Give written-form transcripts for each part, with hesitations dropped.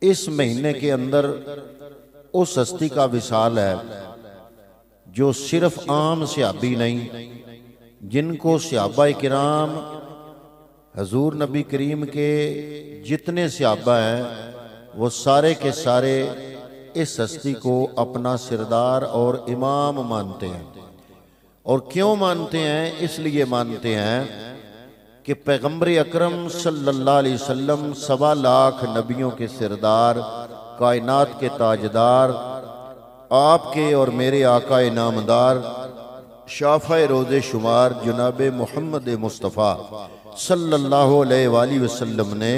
इस महीने के अंदर उस हस्ती का विसाल है जो सिर्फ आम सहाबी नहीं, जिनको सहाबाए किराम हजूर नबी करीम के जितने सहाबा हैं वो सारे के सारे इस हस्ती को अपना सिरदार और इमाम मानते हैं। और क्यों मानते हैं? इसलिए मानते हैं कि पैगंबर अकरम सल्लल्लाहु अलैहि वसल्लम 1.25 लाख नबियों के सिरदार, कायनात के ताजदार, आपके और मेरे आका नामदार शाफ़ाए रोज़े शुमार जनाब मोहम्मद मुस्तफ़ा सल्लल्लाहु अलैहि वसल्लम ने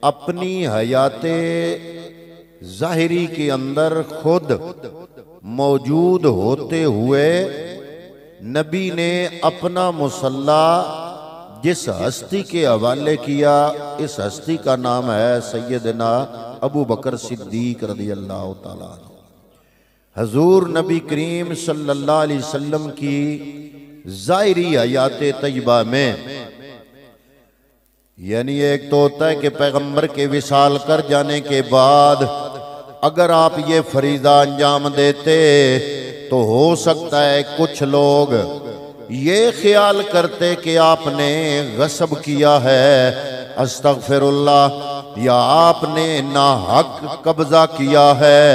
अपनी हयाते ज़ाहिरी के अंदर खुद मौजूद होते हुए नबी ने अपना मुसल्ला जिस हस्ती के हवाले किया, इस हस्ती का नाम है सैयदना अबू बकर सिद्दीक रज़ियल्लाहु ताला अन्हु। हजूर नबी करीम सल्लल्लाहु अलैहि वसल्लम की ज़ाहिरी हयाते तय्यबा में, यानी एक तो होता है कि पैगंबर के विसाल कर जाने के बाद अगर आप ये फरीदा अंजाम देते तो हो सकता है कुछ लोग ये ख्याल करते कि आपने गस्ब किया है, अस्तगफिरुल्लाह, या आपने नाहक कब्जा किया है,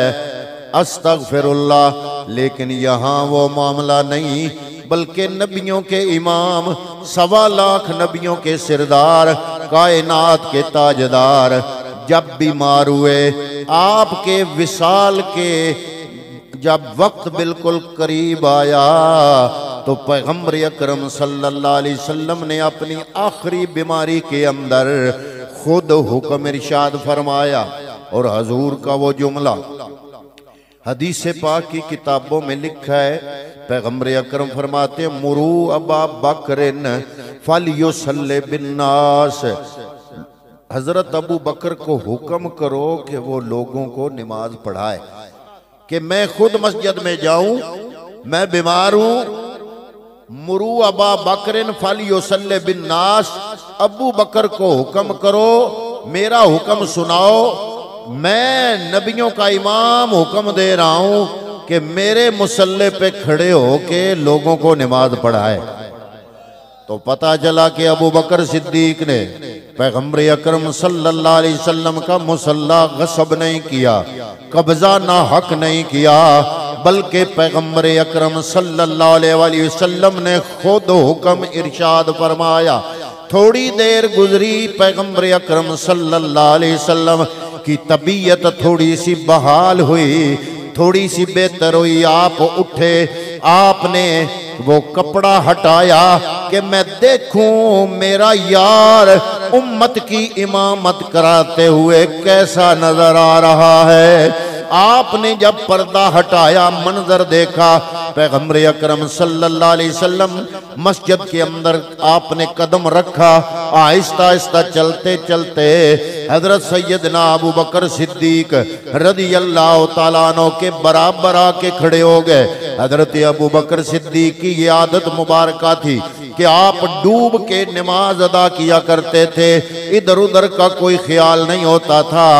अस्तगफिरुल्लाह। लेकिन यहाँ वो मामला नहीं, बल्कि नबियों के इमाम, 1.25 लाख नबियों के सिरदार, कायनात के ताजदार जब बीमार हुए, आपके विसाल के जब वक्त बिल्कुल करीब आया तो पैगंबर अकरम सल्लल्लाहु अलैहि वसल्लम ने अपनी आखिरी बीमारी के अंदर खुद हुक्म इरशाद फरमाया। और हजूर का वो जुमला हदीस पाक की किताबों में लिखा है, पैगंबर अकरम फरमाते हैं, मुरू अबा बकरिन फलयुसल्लि बिन्नास, हजरत अबू बकर को हुक्म करो कि वो लोगों को नमाज पढ़ाए। कि मैं खुद मस्जिद में जाऊं, मैं बीमार हूं, मुरू अबा बकरिन फलयुसल्लि बिन्नास, अबू बकर को हुक्म करो, मेरा हुक्म सुनाओ, मैं नबियों का इमाम हुक्म दे रहा हूं कि मेरे मुसल्ले पे खड़े हो के लोगों को नमाज पढ़ाए। तो पता चला कि अबू बकर सिद्दीक ने पैगंबर अकरम सल्लल्लाहु अलैहि वसल्लम का मुसल्ला गस्ब नहीं किया, कब्जा ना हक नहीं किया, बल्कि पैगंबर अकरम सल्लल्लाहु अलैहि वसल्लम ने खुद हुक्म इरशाद फरमाया। थोड़ी देर गुजरी, पैगंबर अकरम सल्लल्लाहु अलैहि वसल्लम की तबीयत थोड़ी सी बहाल हुई, थोड़ी सी बेहतर हुई। आप उठे, आपने वो कपड़ा हटाया कि मैं देखूं मेरा यार उम्मत की इमामत कराते हुए कैसा नजर आ रहा है। आपने जब पर्दा हटाया, मंजर देखा, पैगंबर अकरम सल्लल्लाहु अलैहि वसल्लम मस्जिद के अंदर आपने कदम रखा, आहिस्ता आहिस्ता चलते चलते हजरत सैयदना अबू बकर सिद्दीक रज़ियल्लाहु ताला अन्हु के बराबर आके खड़े हो गए। हजरत अबू बकर सिद्दीक की ये आदत मुबारक थी कि आप डूब के नमाज अदा किया करते थे, इधर उधर का कोई ख्याल नहीं होता था,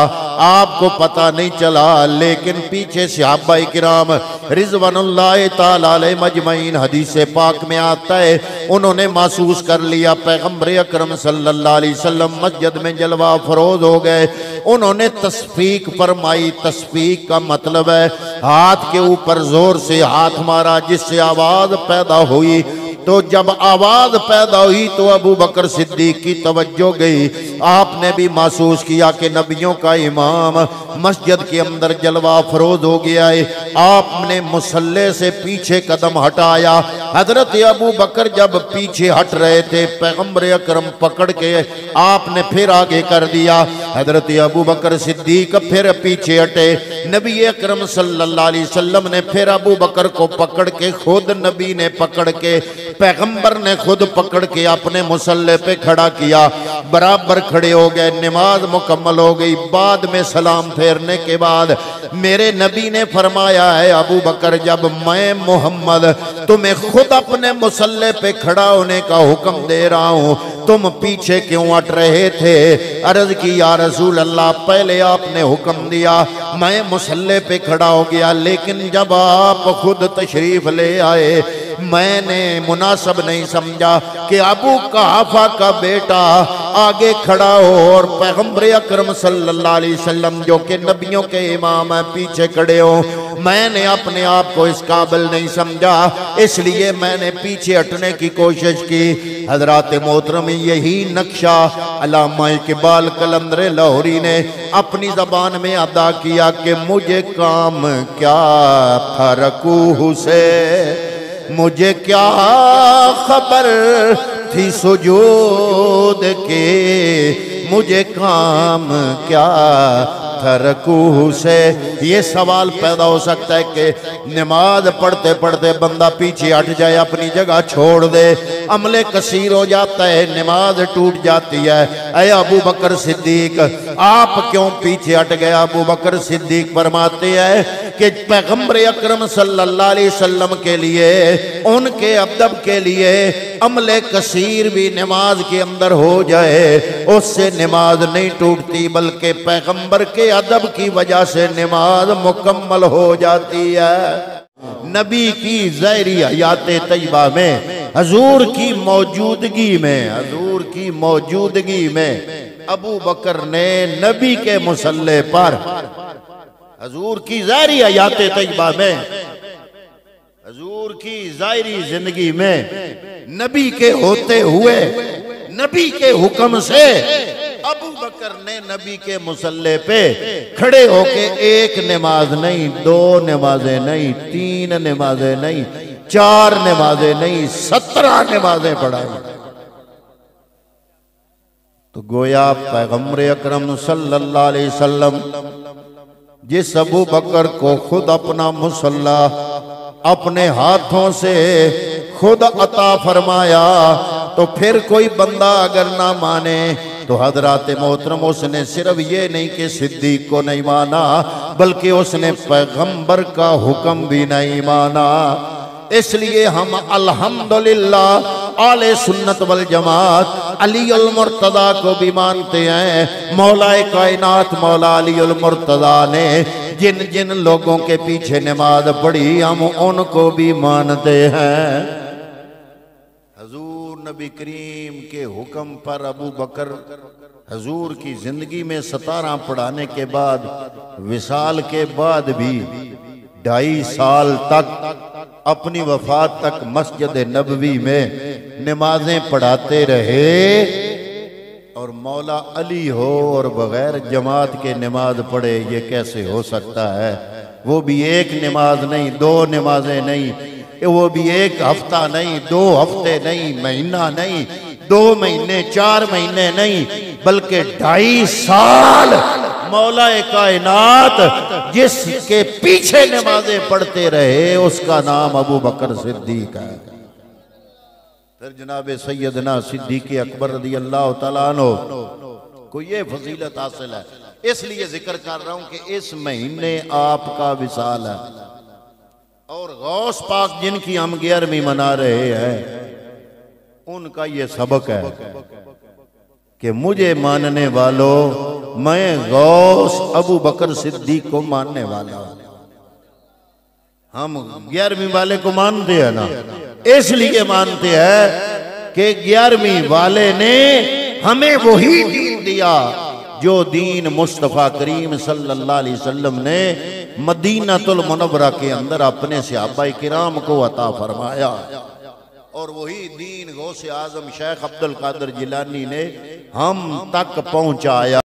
आपको पता नहीं चला। लेकिन पीछे सहाबाए किराम रिज़वानुल्लाह ताला अलैहिम अजमईन, हदीस पाक में आता है, उन्होंने महसूस कर लिया पैगंबर अकरम सल्लल्लाहु अलैहि वसल्लम मस्जिद में जलवा फरोज हो गए। उन्होंने तस्फीक फरमाई। तस्फीक का मतलब है हाथ के ऊपर जोर से हाथ मारा, जिससे आवाज पैदा हुई। तो जब आवाज पैदा हुई तो अबू बकर सिद्दीक की तवज्जो गई। आपने भी महसूस किया कि नबियों का इमाम मस्जिद के अंदर जलवा फरोज हो गया है। आपने मुसल्ले से पीछे कदम हटाया। हजरत अबू बकर जब पीछे हट रहे थे, पैगंबर अकरम पकड़ के आपने फिर आगे कर दिया। हजरत अबू बकर सिद्दीक फिर पीछे हटे। नबी अकरम सल्लल्लाहु अलैहि वसल्लम ने फिर अबू बकर को पकड़ के, खुद नबी ने पकड़ के पैगंबर ने खुद पकड़ के अपने मुसल्ले पे खड़ा किया, बराबर खड़े हो गए, नमाज मुकम्मल हो गई। बाद में सलाम फेरने के बाद मेरे नबी ने फरमाया है अबू बकर, जब मैं मोहम्मद तुम्हें खुद अपने मुसल्ले पे खड़ा होने का हुक्म दे रहा हूं, तुम पीछे क्यों हट रहे थे? अर्ज की या रसूल अल्लाह, पहले आपने हुक्म दिया, मैं मुसल्ले पे खड़ा हो गया, लेकिन जब आप खुद तशरीफ ले आए मैंने मुनासिब नहीं समझा कि अबू कहाफा का बेटा आगे खड़ा हो और पैगंबर अकरम सल्लल्लाहु अलैहि वसल्लम जो कि नबियों के इमाम हैं पीछे खड़े हो। मैंने अपने आप को इस काबिल नहीं समझा, इसलिए मैंने पीछे हटने की कोशिश की। हजरात मोहतरम, यही नक्शा अल्लामा इकबाल कलंदर लाहौरी ने अपनी ज़बान में अदा किया कि मुझे काम क्या था रकूह से, मुझे क्या खबर थी सुजूद के, मुझे काम क्या था रकूह से। ये सवाल पैदा हो सकता है कि नमाज पढ़ते पढ़ते बंदा पीछे हट जाए, अपनी जगह छोड़ दे, अमले कसीर हो जाता है, नमाज टूट जाती है। ऐ अबू बकर सिद्दीक, आप क्यों पीछे हट गए? अबू बकर सिद्दीक फरमाते हैं कि पैगंबर अकरम सल्लल्लाहु अलैहि वसल्लम के लिए, उनके अदब के लिए अमले कसीर भी नमाज के अंदर हो जाए उससे नमाज नहीं टूटती, बल्कि पैगंबर के अदब की वजह से नमाज मुकम्मल हो जाती है। नबी की ज़ाहिरी हयात तैयबा में, हजूर की मौजूदगी में, हजूर की मौजूदगी में अबू बकर ने नबी के मुसल्ले पर, हजूर की ज़ाहिरी हयात तैयबा में, हजूर की ज़ाहिरी जिंदगी में नबी के होते हुए, नबी के हुक्म से अबू बकर ने नबी के मुसल्ले पे खड़े होके एक नमाज नहीं, दो नमाजें नहीं, तीन नमाजें नहीं, चार नमाजें नहीं, 17 नमाजें पढ़ाई। तो गोया पैगंबर अकरम सल्लल्लाहु अलैहि वसल्लम जिस अबू बकर को खुद अपना मुसल्ला अपने हाथों से खुद अता फरमाया, तो फिर कोई बंदा अगर ना माने तो हजरात मोहतरम, उसने सिर्फ ये नहीं कि सिद्दीक को नहीं माना, बल्कि उसने पैगंबर का हुक्म भी नहीं माना। इसलिए हम अल्हम्दुलिल्लाह आले सुन्नत वल जमात अली अल मुर्तदा को भी मानते हैं। मौलाए कायनात मौला अली अल मुर्तदा ने जिन जिन लोगों के पीछे नमाज पढ़ी, हम उनको भी मानते हैं। हजूर नबी करीम के हुक्म पर अबू बकर हजूर की जिंदगी में 17 पढ़ाने के बाद, विसाल के बाद भी 2.5 साल तक अपनी वफात तक मस्जिद नबवी में नमाजें पढ़ाते रहे। और मौला अली हो और बगैर जमात के नमाज पढ़े, ये कैसे हो सकता है? वो भी एक नमाज नहीं, 2 नमाजें नहीं, वो भी एक हफ्ता नहीं, 2 हफ्ते नहीं, महीना नहीं, 2 महीने, 4 महीने नहीं, बल्कि 2.5 साल मौलाए कायनात जिसके पीछे नमाजें पढ़ते रहे, उसका नाम अबू बकर सिद्दीक है। फिर जनाब सैयदना सिद्दीक अकबर रज़ी अल्लाह तआला अन्हु को ये फजीलत हासिल है। इसलिए जिक्र कर रहा हूं कि इस महीने आपका विसाल है, और गौस पाक जिनकी हम 11वीं मना रहे हैं, उनका ये सबक है कि मुझे मानने वालों, मैं गौस अबू बकर सिद्दीक को मानने वाला हूं। हम 11वीं वाले को मानते हैं ना, इसलिए मानते हैं कि 11वीं वाले ने हमें वही दीन दिया जो दीन मुस्तफ़ा करीम सल्लल्लाहु अलैहि वसल्लम ने मदीनातुल मुनव्वरा के अंदर अपने सहाबाए किराम को अता फरमाया, और वही दीन गौसे आजम शेख अब्दुल कादिर जिलानी ने हम तक पहुंचाया।